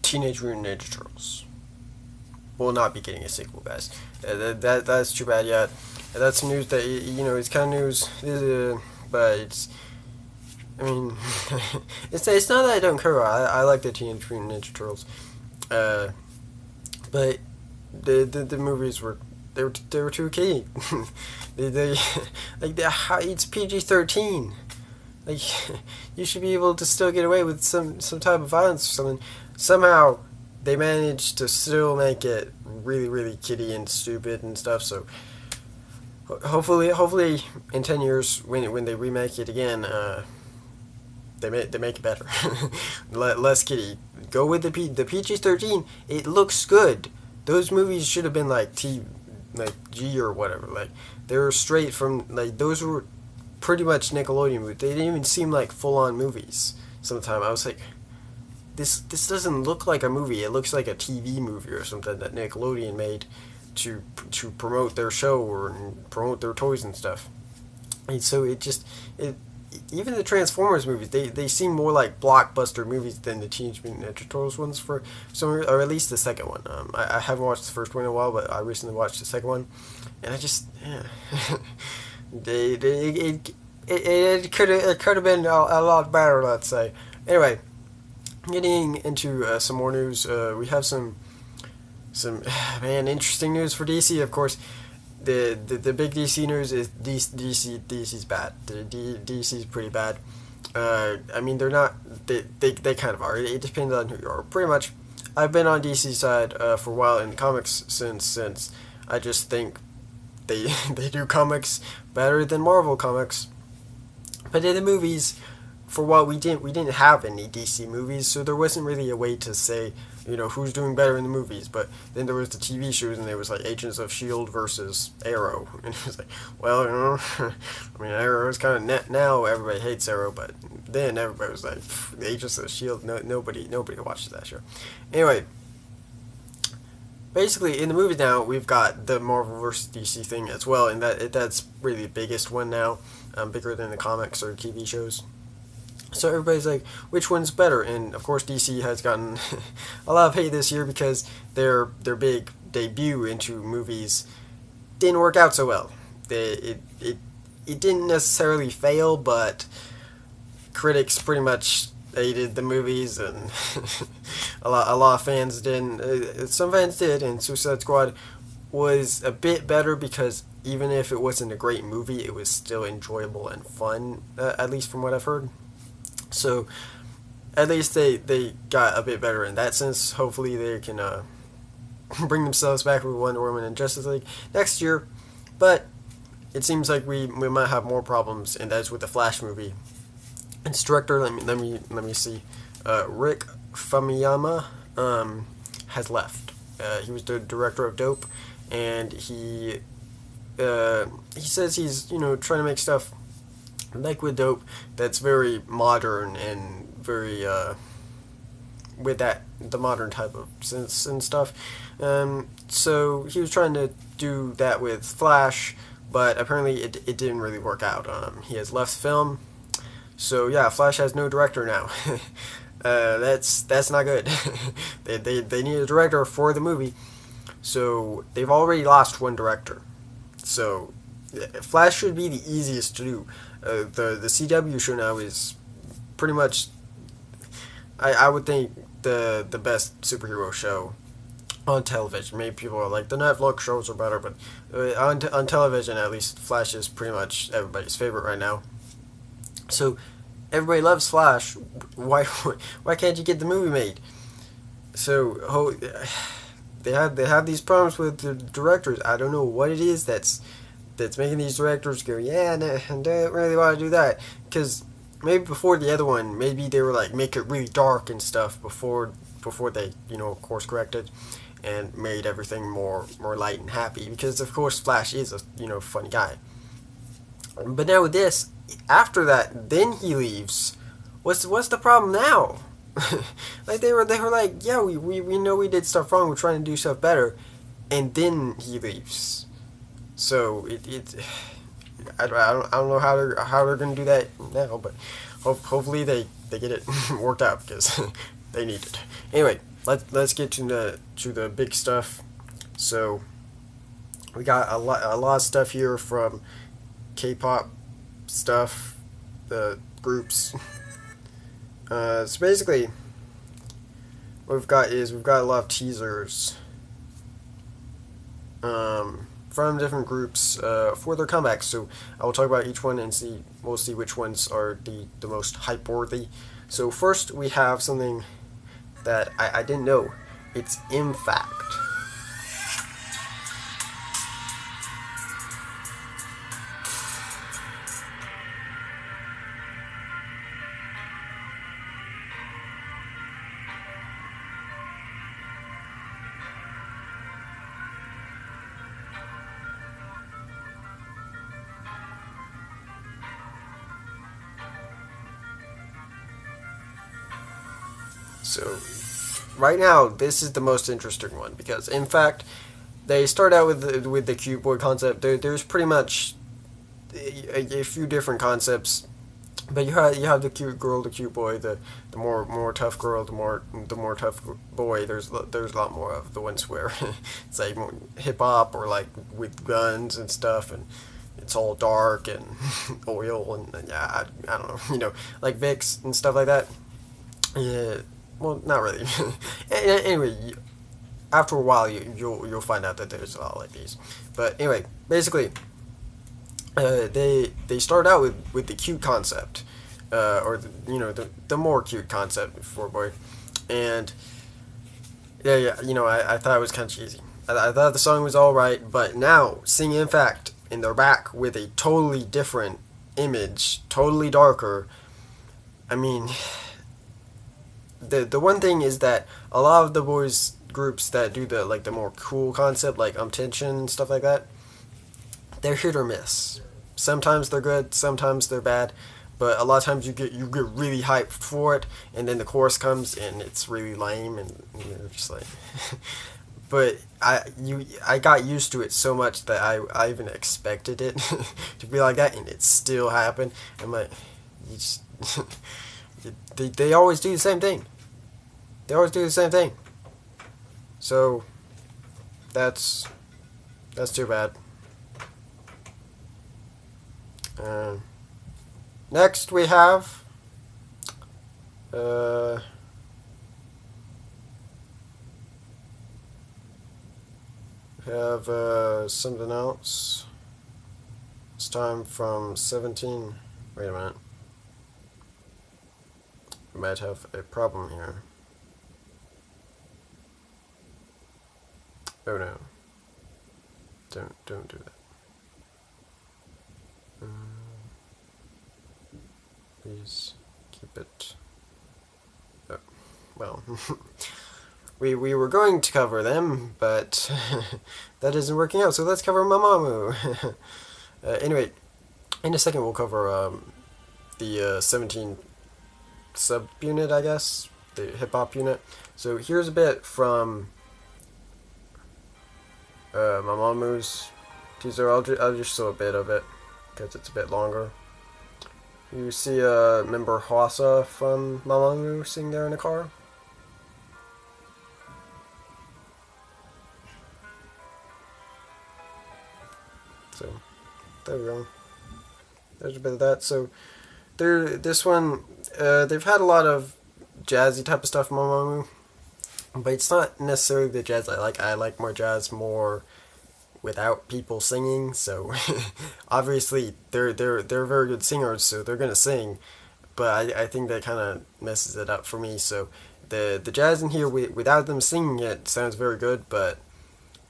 Teenage Mutant Ninja Turtles will not be getting a sequel, guys. That's too bad. Yeah, that's news that it's kind of news, but it's. I mean, it's not that I don't care. I like the Teenage Mutant Ninja Turtles, but the movies were too kiddie. they it's PG-13. Like, you should be able to still get away with some type of violence or something. Somehow they managed to still make it really, really kiddie and stupid and stuff. So hopefully in 10 years when they remake it again, they make it better. Less kiddie. Go with the PG-13. It looks good. Those movies should have been like G or whatever. Like, they were straight from, like, those were pretty much Nickelodeon movies. They didn't even seem like full-on movies. Sometimes I was like, this doesn't look like a movie. It looks like a TV movie or something that Nickelodeon made to promote their show or promote their toys and stuff. And so even the Transformers movies, they seem more like blockbuster movies than the Teenage Mutant Ninja Turtles ones for some, or at least the second one. I haven't watched the first one in a while, but I recently watched the second one, and I just it could have been a lot better, let's say. Anyway, getting into some more news, we have some interesting news for DC. Of course, the big DC news is DC's bad. DC's pretty bad. I mean, they're not. They kind of are. It depends on who you are. Pretty much, I've been on DC's side for a while in comics since I just think they do comics better than Marvel comics. But in the movies, for a while we didn't have any DC movies, so there wasn't really a way to say who's doing better in the movies. But then there was the TV shows, and there was like Agents of S.H.I.E.L.D. versus Arrow, and it was like, well, I mean, Arrow is kind of now everybody hates Arrow, but then everybody was like, Agents of S.H.I.E.L.D. Nobody watches that show. Anyway, basically in the movies now we've got the Marvel versus DC thing as well, and that's really the biggest one now, bigger than the comics or TV shows. So everybody's like, which one's better? And of course DC has gotten a lot of hate this year because their big debut into movies didn't work out so well. It didn't necessarily fail, but critics pretty much hated the movies, and a lot of fans didn't. Some fans did, and Suicide Squad was a bit better because even if it wasn't a great movie, it was still enjoyable and fun, at least from what I've heard. So, at least they got a bit better in that sense. Hopefully they can bring themselves back with Wonder Woman and Justice League next year. But it seems like we might have more problems, and that's with the Flash movie. Its director, let me see, Rick Famuyiwa has left. He was the director of Dope, and he says he's trying to make stuff like with Dope that's very modern and very with the modern type of sense and stuff. So he was trying to do that with Flash, but apparently it didn't really work out. He has left film, so yeah, Flash has no director now. That's not good. they need a director for the movie, so they've already lost one director. So Flash should be the easiest to do. The CW show now is pretty much, I would think, the best superhero show on television. Maybe people are like, the Netflix shows are better, but on television, at least, Flash is pretty much everybody's favorite right now. So everybody loves Flash. Why can't you get the movie made? So they have these problems with the directors. I don't know what it is that's making these directors go, yeah, no, I don't really want to do that. Because maybe before the other one, maybe they were like, make it really dark and stuff before they, course corrected and made everything more light and happy. Because of course Flash is a, funny guy. But now with this, after that, then he leaves. What's the problem now? Like they were like, yeah, we know we did stuff wrong, we're trying to do stuff better, and then he leaves. So I don't know how they're gonna do that now, but hopefully they get it worked out because they need it. Anyway, let's get to the big stuff. So we got a lot of stuff here from K-pop stuff, the groups. So basically, what we've got a lot of teasers from different groups for their comebacks. So I will talk about each one and we'll see which ones are the most hype worthy. So first we have something that I didn't know. It's In Fact. So right now, this is the most interesting one because, in fact, they start out with the cute boy concept. There's pretty much a few different concepts, but you have the cute girl, the cute boy, the more tough girl, the more tough boy. There's a lot more of the ones where it's like hip hop or like with guns and stuff, and it's all dark and oil and yeah, I don't know, like Vicks and stuff like that. Yeah. Well, not really. Anyway, after a while, you'll find out that there's a lot like these. But anyway, basically, they start out with the cute concept, or the more cute concept for boy, and yeah, I thought it was kind of cheesy. I thought the song was all right, but now seeing In Fact, and they're back with a totally different image, totally darker. I mean. The one thing is that a lot of the boys groups that do the more cool concept like Tension and stuff like that, they're hit or miss. Sometimes they're good, sometimes they're bad, but a lot of times you get really hyped for it, and then the chorus comes and it's really lame, and you're just like. But I got used to it so much that I even expected it to be like that, and it still happened. I'm like, you just. They always do the same thing. They always do the same thing. So that's too bad. Next we have something else. It's time from 17. Wait a minute. We might have a problem here. Oh no. Don't do that. Please keep it. Oh, well, we were going to cover them, but that isn't working out. So let's cover Mamamoo. Anyway, in a second we'll cover the 17 subunit, I guess, the hip hop unit. So here's a bit from Mamamoo's teaser. I'll just show a bit of it because it's a bit longer. You see member Hwasa from Mamamoo sitting there in a car. So there we go. There's a bit of that. So this one, they've had a lot of jazzy type of stuff from Mamamoo, but it's not necessarily the jazz I like. I like more jazz, more without people singing. So obviously they're very good singers, so they're gonna sing. But I think that kind of messes it up for me. So the jazz in here without them singing it sounds very good, but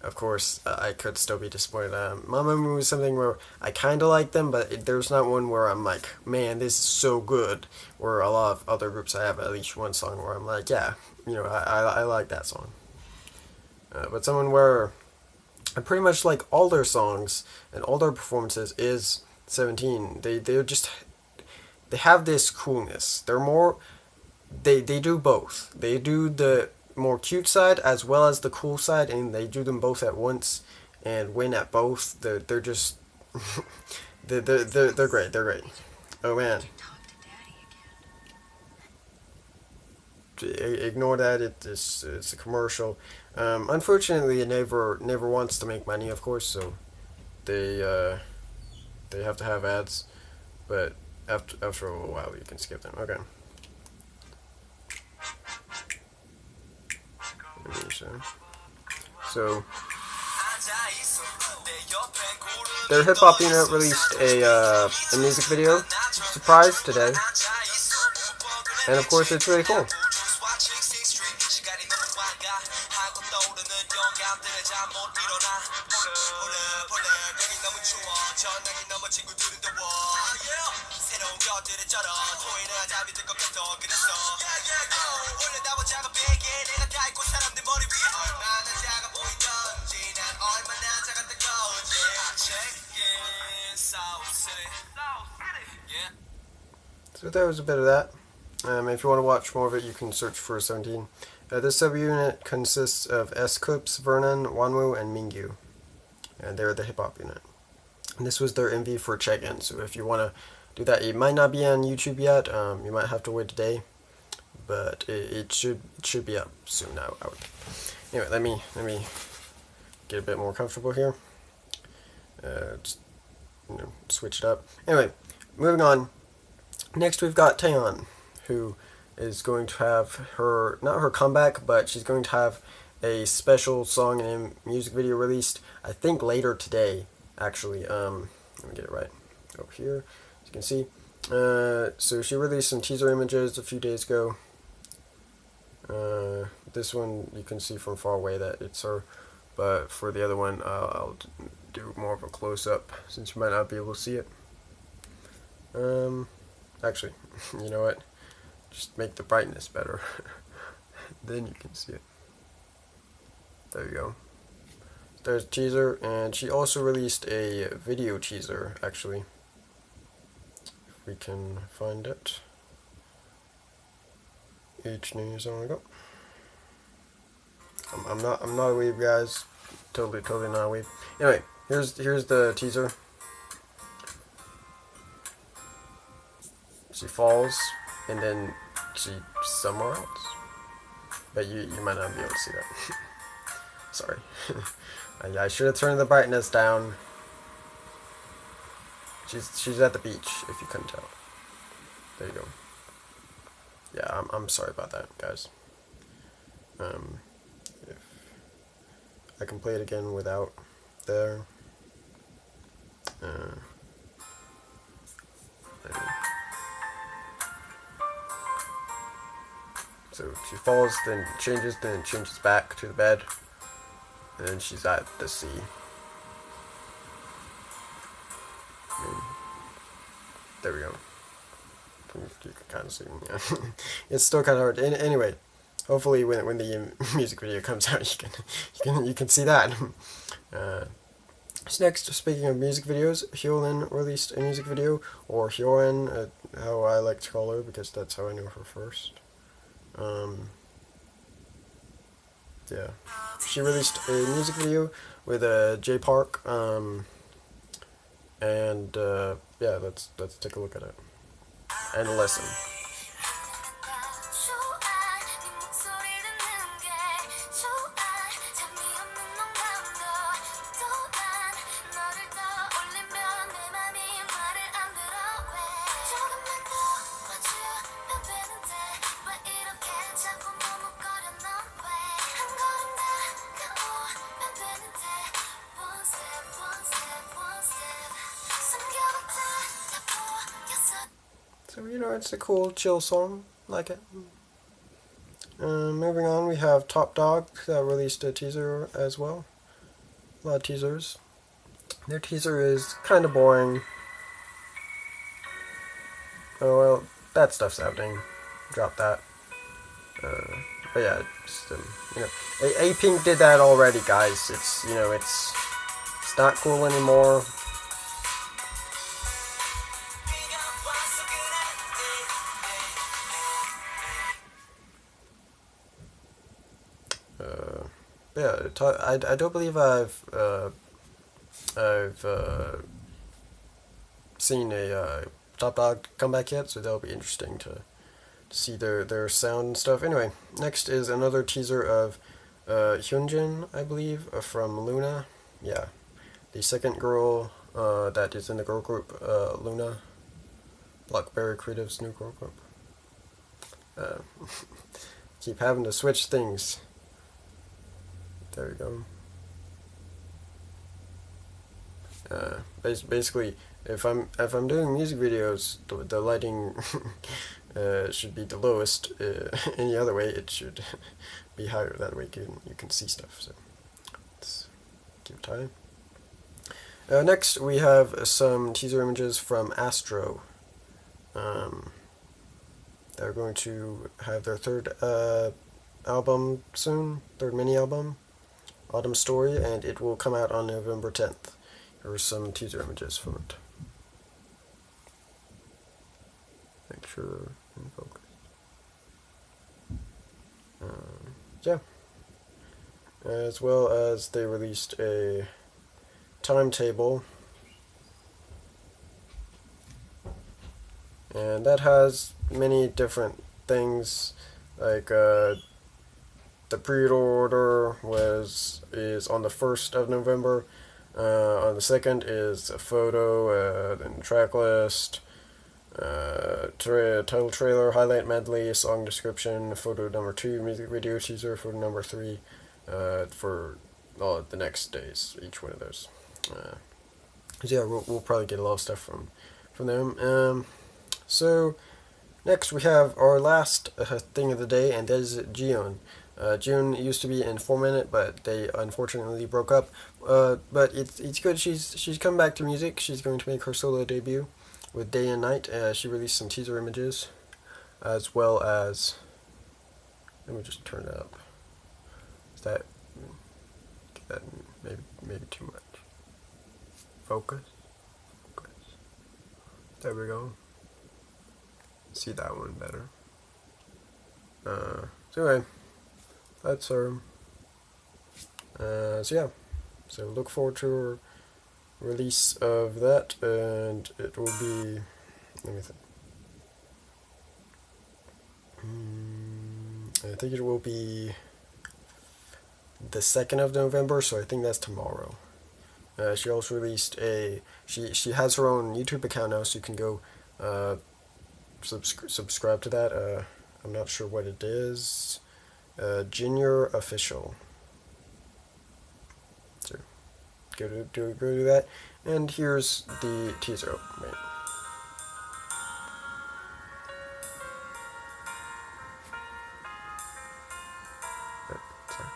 of course I could still be disappointed. Mamamoo is something where I kind of like them, but there's not one where I'm like, man, this is so good. Where a lot of other groups I have at least one song where I'm like, yeah, I like that song. But someone where I pretty much like all their songs and all their performances is 17. They have this coolness. They're more, they do both. They do the more cute side as well as the cool side, and they do them both at once and win at both. They're just they're great. They're great. Oh man. ignore that. It's a commercial. Unfortunately, it never wants to make money, of course. So they have to have ads, but after a little while, you can skip them. Okay. So their hip hop unit released a music video surprise today, and of course it's really cool. So there was a bit of that. If you want to watch more of it, you can search for 17. This subunit consists of S-Clips, Vernon, Wanwoo, and Mingyu. And they're the hip-hop unit. And this was their MV for check-in, so if you want to do that, it might not be on YouTube yet. You might have to wait a day, but it should be up soon. I would. Anyway, let me get a bit more comfortable here. Just switch it up. Anyway, moving on. Next, we've got Taeyeon, who is going to have not her comeback, but she's going to have a special song and music video released, I think later today, actually. Let me get it right over here, as you can see. So she released some teaser images a few days ago. This one, you can see from far away that it's her, but for the other one, I'll do more of a close-up, since you might not be able to see it. Actually, you know what? Just make the brightness better. Then you can see it. There you go. There's a teaser, and she also released a video teaser, actually. If we can find it. H news, on we go. I'm not a weeb, guys. Totally not a weeb. Anyway, here's the teaser. She falls, and then she's somewhere else. But you might not be able to see that. Sorry. I should have turned the brightness down. She's at the beach, if you couldn't tell. There you go. Yeah, I'm sorry about that, guys. If I can play it again without there. So she falls, then changes back to the bed, and then she's at the sea. There we go. You can kind of see. Yeah. It's still kind of hard. Anyway, hopefully when the music video comes out, you can see that. So next, speaking of music videos, Hyolyn released a music video, or Hyoen, how I like to call her, because that's how I knew her first. Yeah, she released a music video with J Park, and yeah, let's take a look at it and listen. So, you know, it's a cool, chill song. Like it. Moving on, we have Top Dog that released a teaser as well. A lot of teasers. Their teaser is kind of boring. Oh, well, that stuff's happening. Drop that. But yeah, just, you know, A-Pink did that already, guys. It's, you know, it's not cool anymore. Yeah, I don't believe I've seen a Top Dog comeback yet, so that'll be interesting to see their sound and stuff. Anyway, next is another teaser of Hyunjin, I believe, from Luna. Yeah, the second girl that is in the girl group, Luna, Blackberry Creative's new girl group. Keep having to switch things. There we go. Basically, if I'm doing music videos, the lighting should be the lowest. Any other way, it should be higher. That way, you can see stuff. So let's keep time. Next, we have some teaser images from Astro. They're going to have their third album soon, third mini album, Autumn Story, and it will come out on November 10th. Here are some teaser images from it. Make sure they're in focus. Yeah. As well as they released a timetable, and that has many different things, like the pre-order is on the 1st of November. On the 2nd is a photo, then track list, title trailer, highlight medley, song description, photo number 2, music video teaser, photo number 3, for all the next days, each one of those. So yeah, we'll probably get a lot of stuff from them. So next we have our last thing of the day, and that is Jiyeon. Jiyeon used to be in 4Minute, but they unfortunately broke up. But it's good. She's come back to music. She's going to make her solo debut with Day and Night. She released some teaser images, as well as, let me just turn it up. Is that maybe too much? Focus. There we go. See that one better. So anyway, that's her. So yeah, so look forward to her release of that, and it will be, let me think. I think it will be the 2nd of November, so I think that's tomorrow. She also released she has her own YouTube account now, so you can go subscribe to that. I'm not sure what it is. Junior Official. So go to that. And here's the teaser. Oh, wait. Sorry.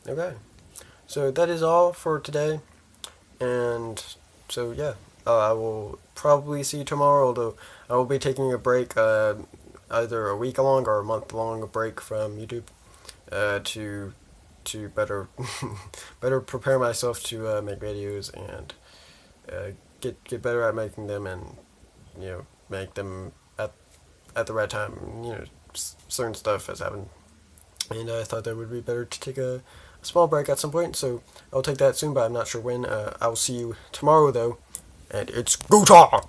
Okay, so that is all for today, and so yeah, I will probably see you tomorrow, although I will be taking a break, either a week-long or a month-long break from YouTube, to better better prepare myself to make videos and get better at making them, and make them at the right time. Certain stuff has happened, and I thought that would be better to take a small break at some point, so I'll take that soon, but I'm not sure when. I'll see you tomorrow, though, and it's go time!